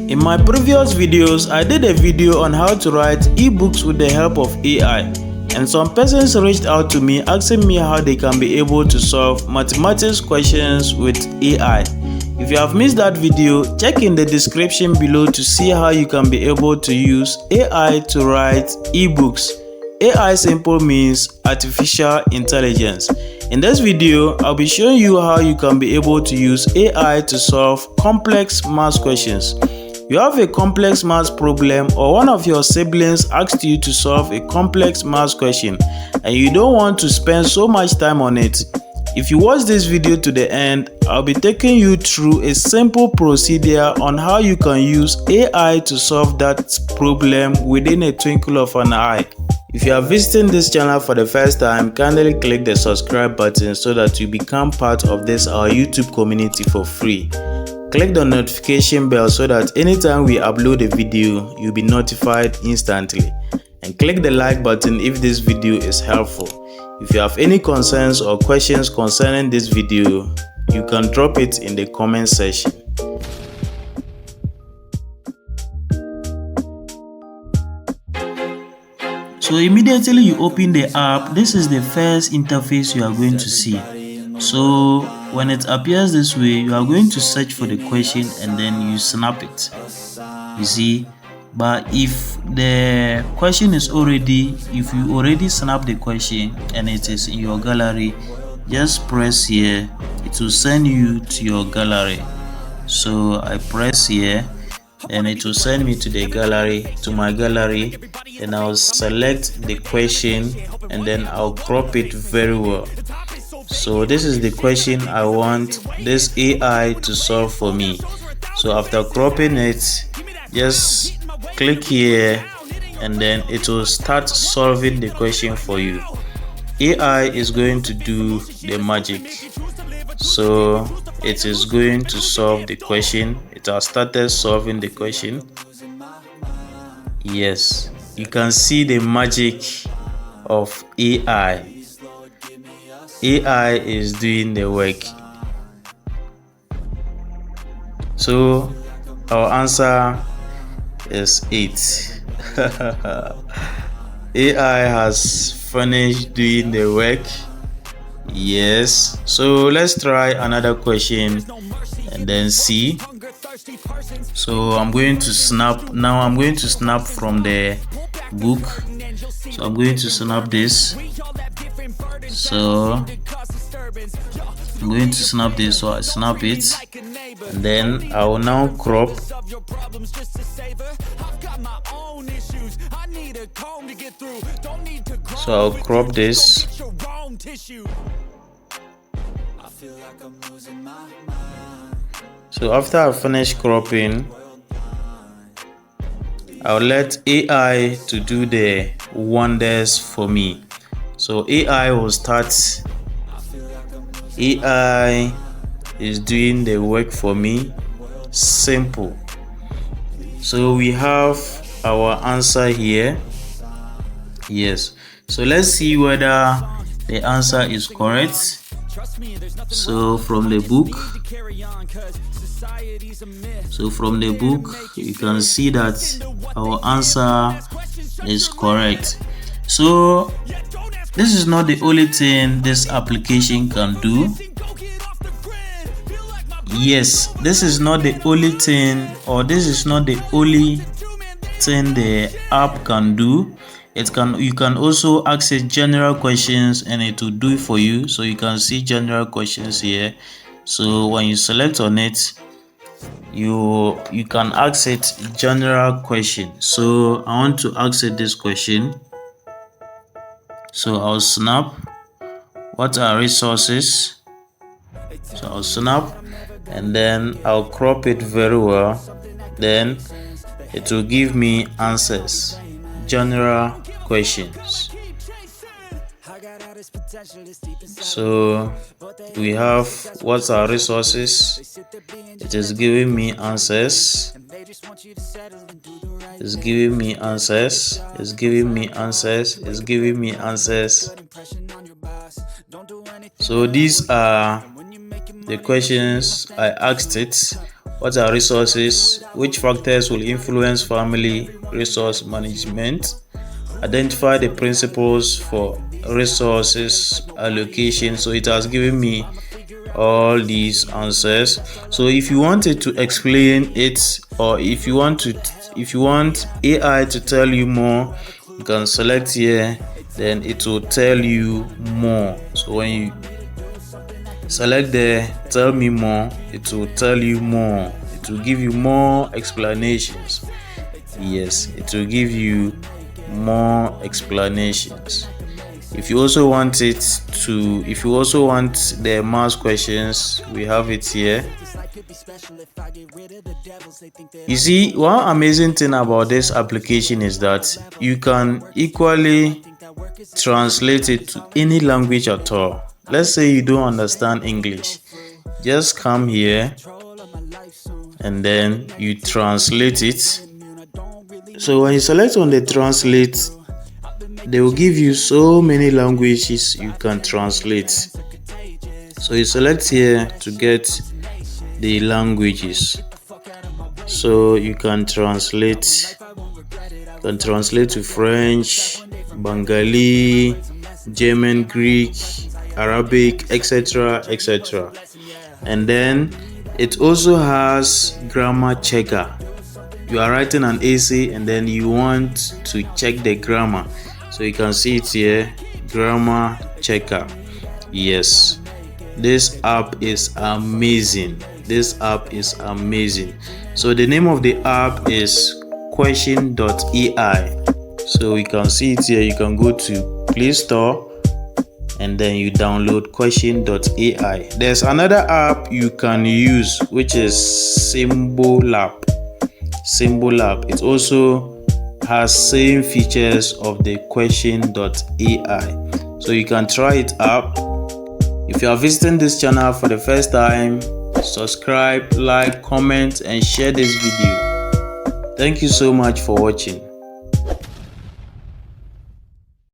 In my previous videos, I did a video on how to write ebooks with the help of AI, and some persons reached out to me asking me how they can be able to solve mathematics questions with AI. If you have missed that video, check in the description below to see how you can be able to use AI to write ebooks. AI simple means artificial intelligence. In this video, I'll be showing you how you can be able to use AI to solve complex math questions. You have a complex math problem, or one of your siblings asked you to solve a complex math question and you don't want to spend so much time on it. If you watch this video to the end, I'll be taking you through a simple procedure on how you can use AI to solve that problem within a twinkle of an eye. If you are visiting this channel for the first time, kindly click the subscribe button so that you become part of our YouTube community for free. Click the notification bell so that anytime we upload a video, you'll be notified instantly. And click the like button if this video is helpful. If you have any concerns or questions concerning this video, you can drop it in the comment section. So immediately you open the app, this is the first interface you are going to see. So when it appears this way, you are going to search for the question and then you snap it. You see, but if the question is if you already snap the question and it is in your gallery, just press here. It will send you to your gallery. So I press here and it will send me to my gallery, and I'll select the question and then I'll crop it very well. So this is the question I want this AI to solve for me. So after cropping it, just click here and then it will start solving the question for you. AI is going to do the magic. So it is going to solve the question. It has started solving the question. Yes, you can see the magic of AI. AI is doing the work. So our answer is 8. AI has finished doing the work. Yes. So let's try another question and then see. So I'm going to snap from the book. So I'm going to snap this. So I'm going to snap this, so I snap it and then I will now crop. So I'll crop this. So after I finish cropping, I'll let AI to do the wonders for me. So AI will start. AI is doing the work for me. Simple. So we have our answer here. Yes. So let's see whether the answer is correct. So from the book, you can see that our answer is correct. So this is not the only thing this application can do. Yes, this is not the only thing, or this is not the only thing the app can do. You can also access general questions and it will do it for you. So you can see general questions here. So when you select on it, you can access general question. So I want to access this question. So I'll snap. What are resources? So I'll snap and then I'll crop it very well. Then it will give me answers. General questions. So we have what are resources. It is giving me answers. It's giving me answers. It's giving me answers. It's giving me answers. So these are the questions I asked it What are resources? Which factors will influence family resource management? Identify the principles for resources allocation. So it has given me all these answers. So if you wanted to explain it, or if you want AI to tell you more, you can select here, then it will tell you more. So when you select there, tell me more, it will tell you more. It will give you more explanations. Yes, it will give you more explanations. If you also want the math questions, we have it here. You see, one amazing thing about this application is that you can equally translate it to any language at all. Let's say you don't understand English, just come here and then you translate it. So when you select on the translate, they will give you so many languages you can translate. So you select here to get the languages. So you can translate to French, Bengali, German, Greek, Arabic, etc., etc. And then it also has grammar checker. You are writing an essay and then you want to check the grammar. So you can see it here, grammar checker. Yes, this app is amazing. So the name of the app is question.ai. So you can see it here. You can go to Play Store and then you download question.ai. There's another app you can use, which is Symbolab. It also has same features of the question.ai. So you can try it out. If you are visiting this channel for the first time, subscribe, like, comment, and share this video. Thank you so much for watching.